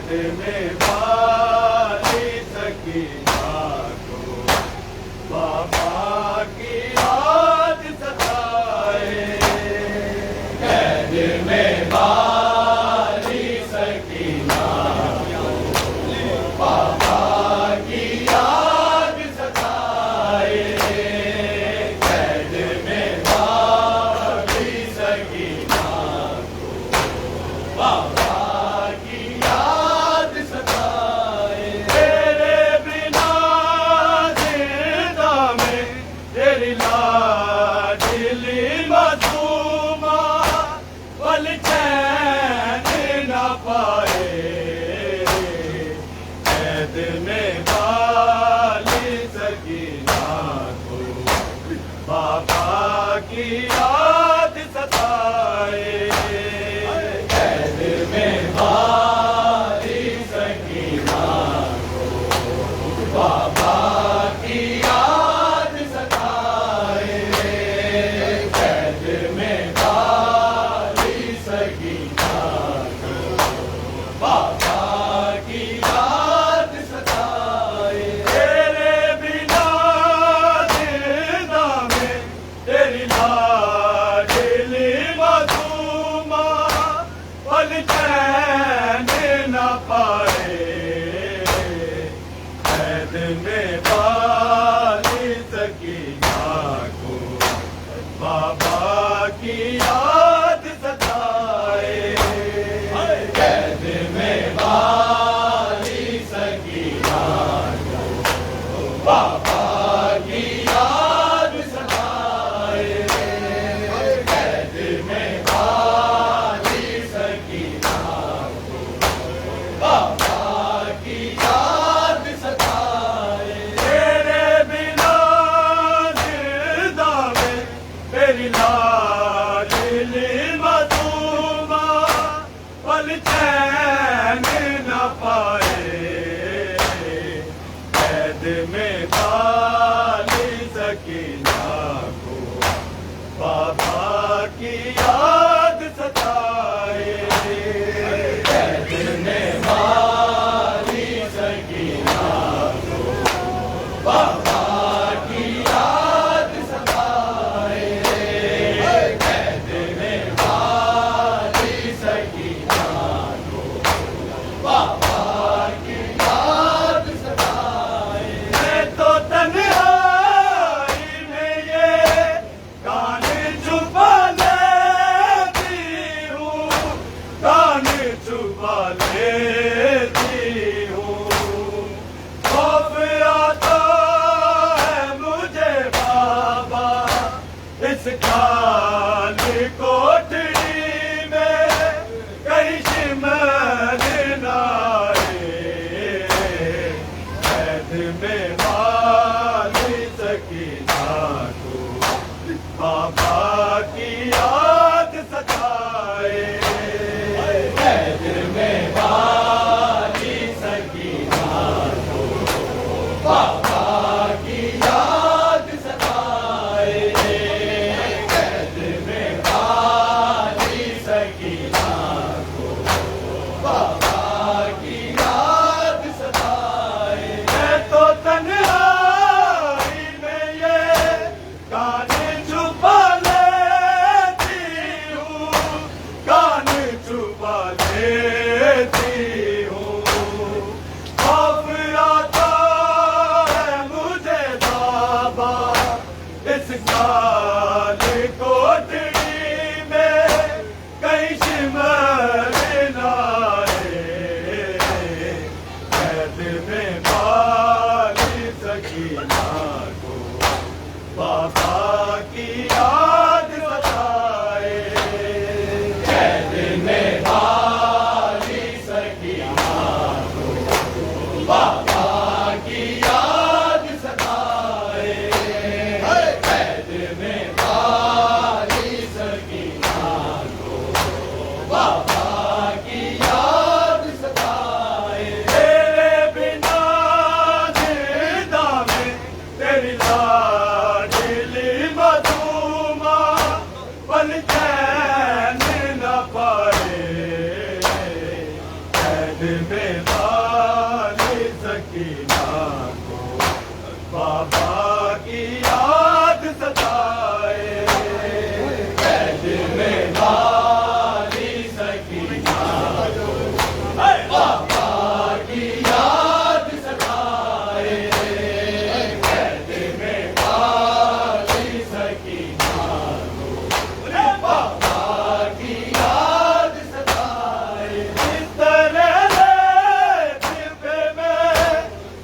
में वाली सकीना को बाबा की याद सताए। कैद में वाली सकीना को बाबा की याद सताए। कैद में वाली सकीना को बाबा में वाली सकीना को बाबा की याद सताए। कैद में वाली सकीना को बाबा की याद सताए। कैद में वाली सकीना को बाबा की में वाली सकीना को बाबा की याद सताए। कैद में वाली सकीना को बाबा की याद सताए। कैद में वाली सकीना को बाबा की याद सताए। तेरी लाडली मधुमा पल चैन न पाए। कैद में वाली सकीना को बाबा की याद सताए। कैद में वाली सकीना को बाबा खाली कोठरी में कहीं शिमर ना में वाली सकीना को बाबा की याद सताए, कैद में वाली सकीना को बाबा की याद सताए, कैद में वाली सकीना को बाबा की याद सताए। इस तरह दिल में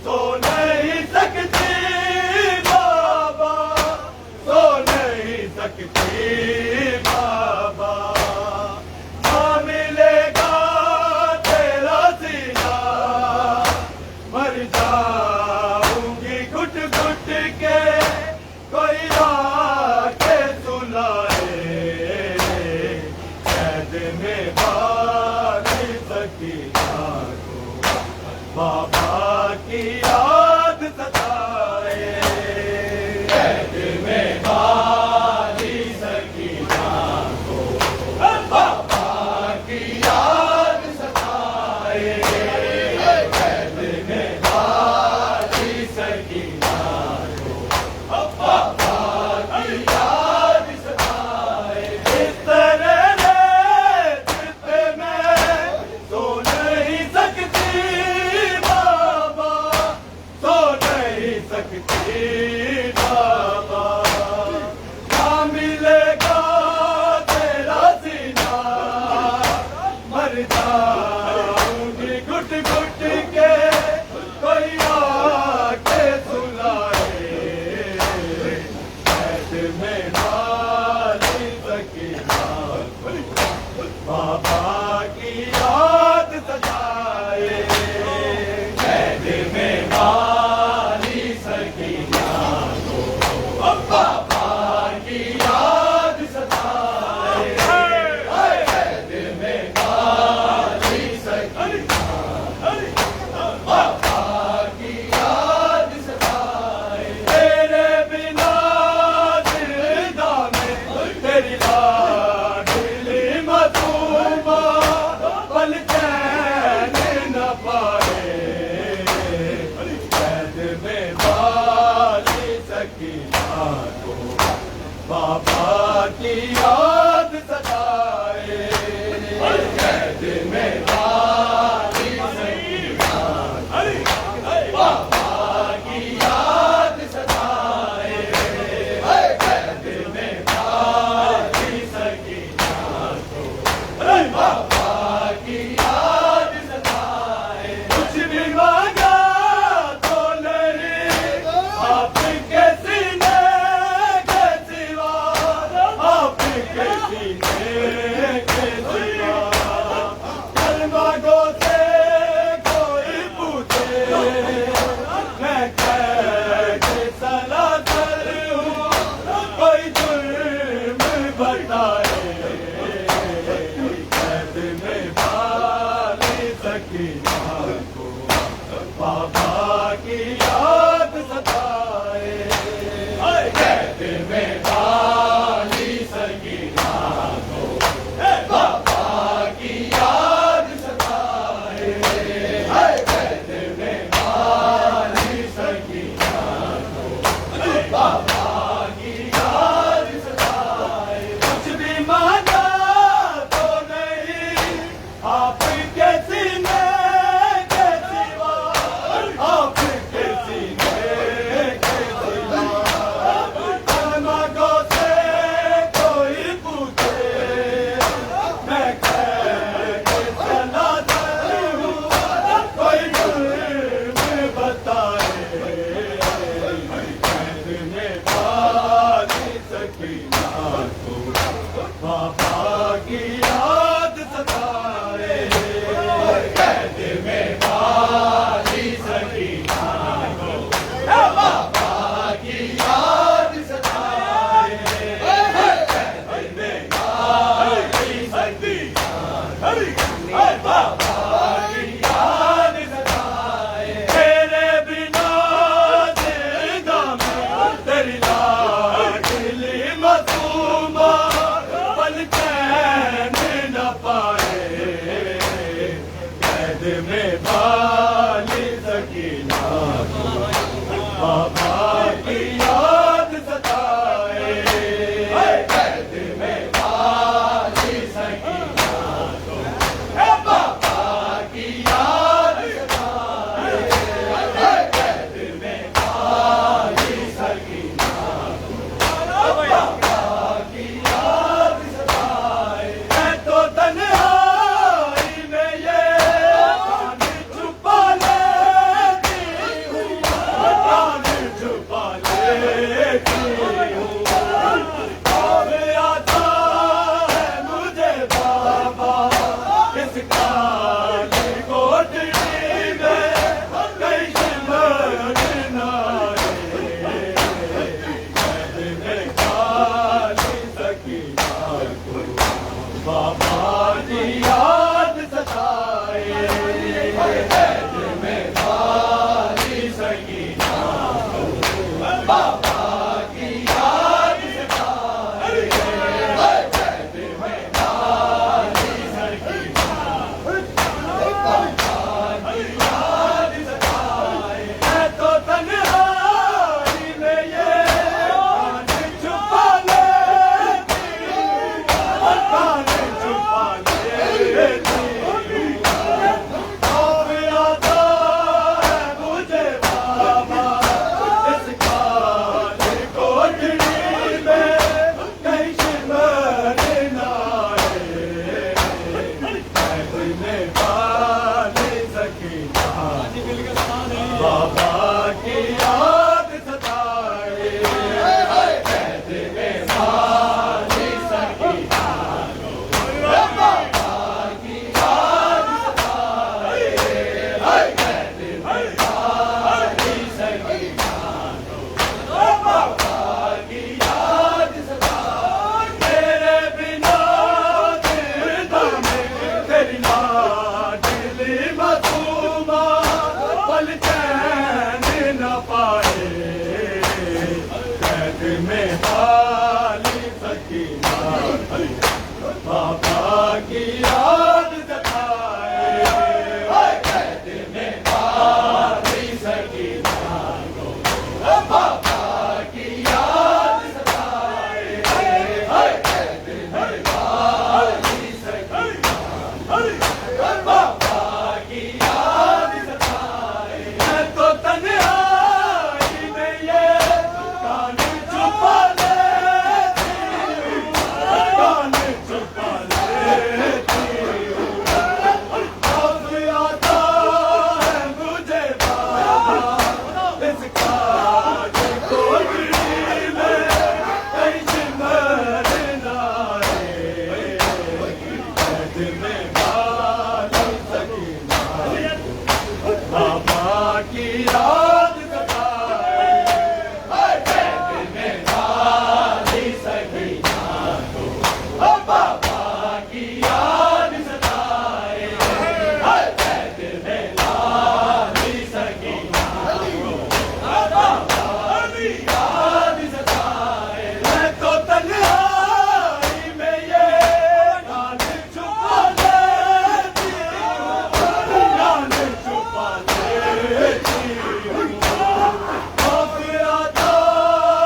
सो नहीं सकती बाबा, सो नहीं सकती बाबा, हाँ मिलेगा तेरा सीना, मर जाऊंगी घुट घुट के, कोई आके सुलाए, कैद में वाली सकीना को बाबा की याद सताए, कैद में वाली सकीना को बाबा की याद सताए, कैद में वाली सकीना को बाबा की याद सताए। इस तरह दिल में सो नहीं सकती बाबा, सो नहीं सकती बाबा, ना मिलेगा तेरा सीना, मर जाऊंगी घुट घुट के, कोई आके सुलाए, कैद में वाली सकीना को बाबा की याद सताए, कैद में वाली सकीना को बाबा की याद सताए, कैद में वाली सकीना बाबा की याद सताए। तेरे बिना दिलदा में तेरी लाडली मधुमा, पल चैन न पाए, कैद में वाली सकीना को बाबा की याद सताए, कैद में वाली सकीना को बाबा की याद सताए, कैद में वाली सकीना को बाबा की याद सताए। कुछ भी मांगा तो नहीं आपके सीने के सिवा, आपके सीने के सिवा, कल मांगो से कोई पूछे, मैं कैसे सलाह करूं, कोई जुर्म बताए, कैद में वाली सकीना को बाबा की याद सताए, कैद में वाली सकीना को बाबा की याद सताए, कैद में वाली सकीना को बाबा की याद सताए। कुछ भी मांगा तो नहीं आपके सीने के सिवा, में वाली सकीना को बाबा की याद सताए, कैद में वाली सकीना को बाबा की याद सताए, कैद में वाली सकीना को बाबा की याद सताए। मैं तो तन्हाई में ये कान छुपा लेती हूँ, कान छुपा लेती हूँ। अब आता है मुझे बाबा इस काली कोठरी में, कैसे मरना है, कैद में काली सकीना को बाबा की याद सताए, कैद में वाली सकीना को बाबा की याद सताए, कैद में वाली सकीना को बाबा की याद सताए। मैं तो तन्हाई में ये कान छुपा लेती हूँ, कान छुपा लेती हूँ। अब आता है मुझे बाबा इस काली कोठरी में, कैसे मरना है, कैद में वाली सकीना बाबा की याद सताए, कैद में वाली सकीना बाबा की याद सताए, कैद में वाली सकीना बाबा की याद सताए। तेरे बिना जिंदा में तेरी लाडली मासूमा पल चैन न पाए, कैद में वाली सकीना बाबा की याद सताए, कैद में वाली सकीना बाबा की याद सताए, कैद में वाली सकीना बाबा की याद सताए। मैं तो तन्हाई में ये कान छुपा लेती हूँ, कान छुपा लेती हूँ। अब आता है मुझे बाबा इस काली कोठरी में, कैसे मरना है, कैद में वाली सकीना बाबा की याद सताए, कैद में वाली सकीना को बाबा की याद सताए, कैद में वाली सकीना को बाबा की याद सताए। मैं तो तन्हाई में ये कान छुपा लेती हूँ, कान छुपा लेती हूँ। अब आता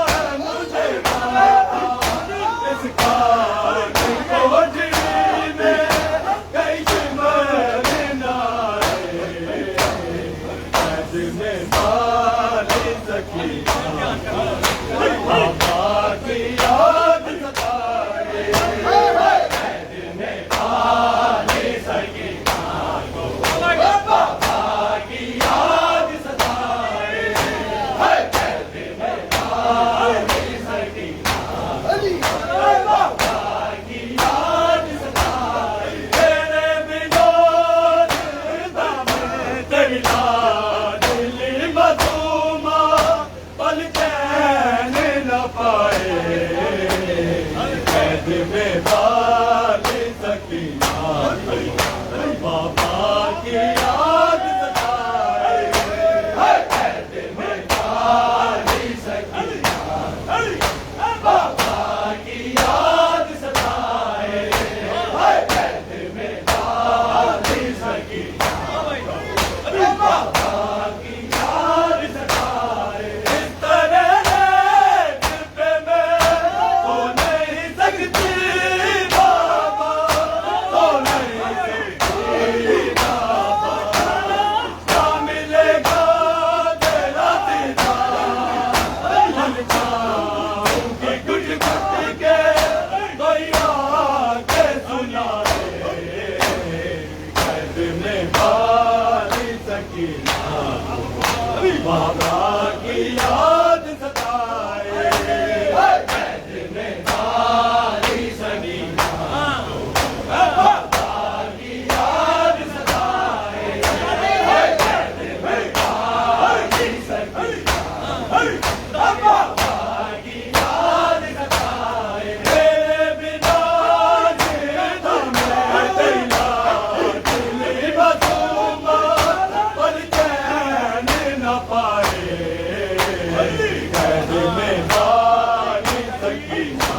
है मुझे बाबा इस काली कोठरी में, कैसे मरना है, कैद में वाली सकीना बाबा की याद सताए, कैद में वाली सकीना को बाबा की याद सताए, कैद में वाली सकीना बाबा की याद सताए। तेरे बिना जिंदा में तेरी लाडली मासूमा पल चैन न पाए, कैद में वाली सकीना बाबा की याद सताए, कैद में वाली सकीना बाबा की याद सताए, कैद में वाली सकीना सकीना को बाबा की याद सताए कैद में वाली सकीना को बाबा की याद सताए कैद में वाली सकीना बाबा की याद सताए तेरे बिना जिंदा मैं तेरा दिल बसूंगा पर चैन न पाए कैद में वाली सकीना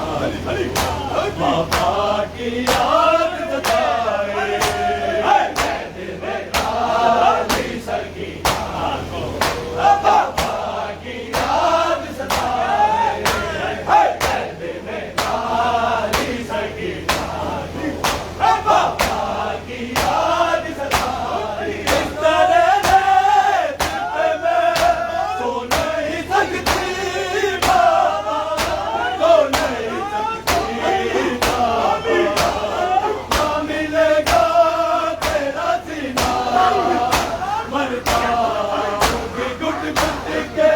बाबा की याद सताए कैद में वाली सकीना को बाबा की याद सताए कैद में वाली सकीना बाबा की याद सताए इस तरह रेत पे मैं सो नहीं सकती बाबा सो नहीं सकती बाबा ना मिलेगा तेरा सीना मरता हूँ घुट घुट के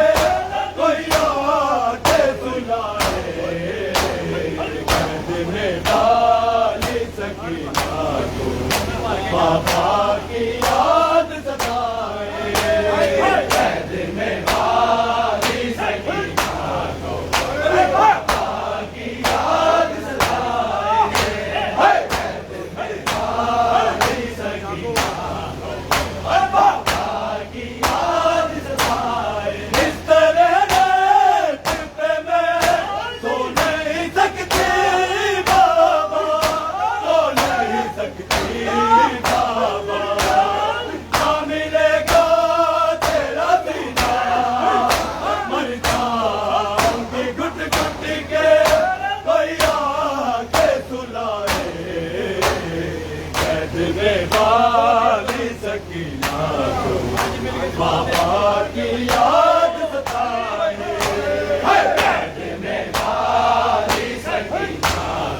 कोई आके सुनाए कैद में डाली सकीना को बाबा की याद सताए कैद में वाली सकीना को बाबा की याद सताए कैद में वाली सकीना को बाबा की याद सताए इस तरह रेत पे मैं सो नहीं सकती बाबा सो नहीं सकती बाबा ना मिलेगा तेरा सीना मरता हूँ घुट घुट के कोई आके सुलाए कैद में वाली सकीना को बाबा की याद सताए कैद में वाली सकीना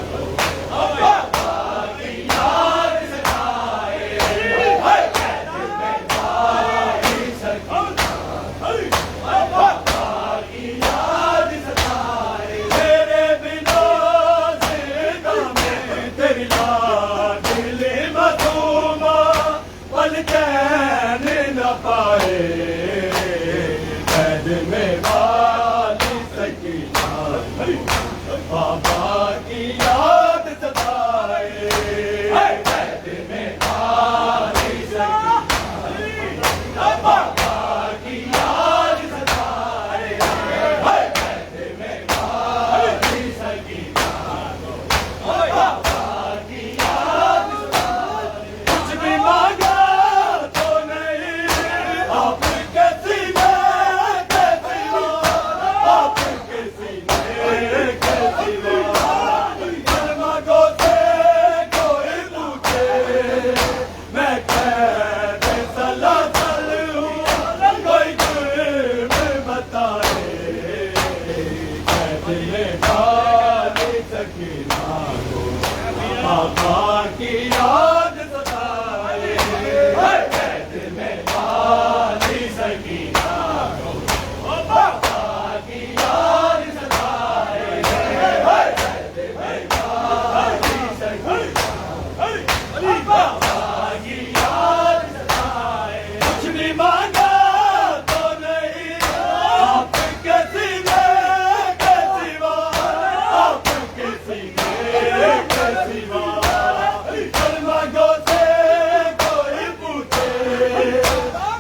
को बाबा की याद सताए कैद में वाली सकीना बाबा की याद सताए तेरे बिना जिंदा मैं तेरी याद दिल मसूमा पल चैन न पाए कैद में वाली सकीना बाबा की याद सताए कैद में वाली सकीना बाबा की याद सताए कैद में वाली सकीना बाबा की याद सताए कुछ भी मांगा तो नहीं आपके सीने के सिवा आपके सीने के सिवा मांगो से कोई पूछे मैं कैद सलासल हूँ कोई जुर्म बताए कैद में वाली सकीना को बाबा की याद सताए कैद में वाली सकीना को बाबा की याद सताए कैद में वाली सकीना बाबा की याद सताए कुछ भी मांगा तो नहीं आपके सीने के सिवा आपके सीने के सिवा मांगो से कोई पूछे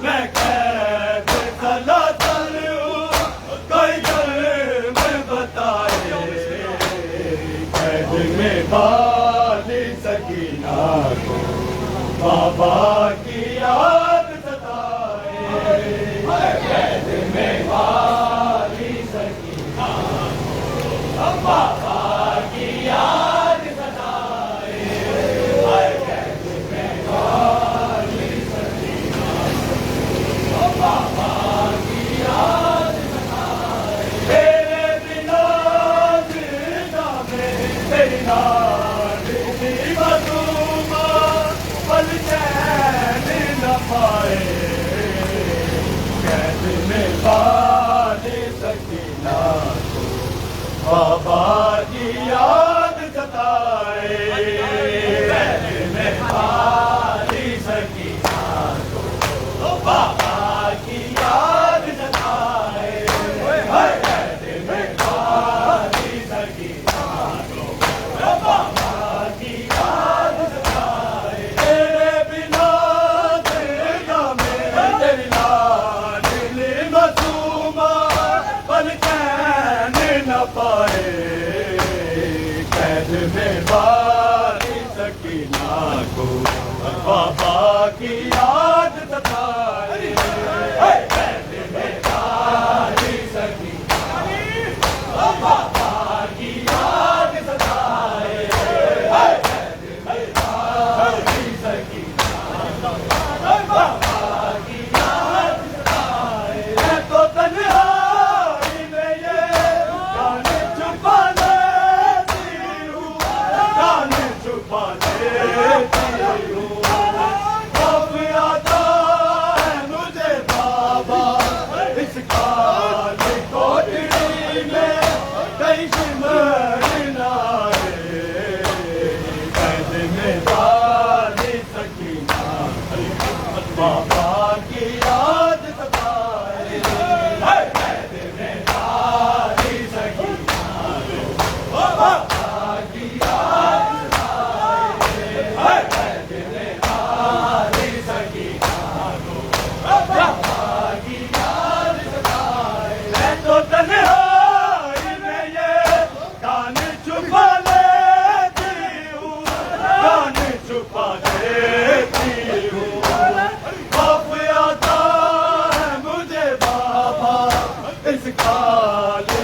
मैं कैद सलासल हूँ कोई जुर्म बताए कैद में वाली सकीना को बाबा की याद सताए कैद में वाली सकीना को बाबा की याद सताए कैद में वाली सकीना को बाबा की याद सताए तेरे बिना जिंदा मैं तेरी याद दी बसूंगा पल चैन बाबा की याद सताए, कैद में बारी सकीना को बाबा की याद सताए, कैद में बारी सकीना को बाबा की याद सताए। तेरे बिना तेरा मेरा दिल मासूमा पल चैन न पाए, कैद में बारी सकीना को बाबा की याद सताए, कैद में बारी सकीना को बाबा की याद सताए, कैद में बारी सकीना को बाबा की याद सताए। मैं तो तन्हाई में ये गाने छुपा लेती हूँ, गाने छुपा लेती हूँ। खौफ आता है मुझे बाबा इस काली कोठरी में, कहीं सिमर न आए, कैद में बारी सकीना बाबा की याद सताए, कैद में बारी सकीना बाबा की याद सताए, कैद में बारी सकीना बाबा की याद सताए। मैं तो तन्हाई में ये गाने छुपा लेती हूँ, गाने छुपा लेती हूँ। खौफ आता है मुझे बाबा इस काले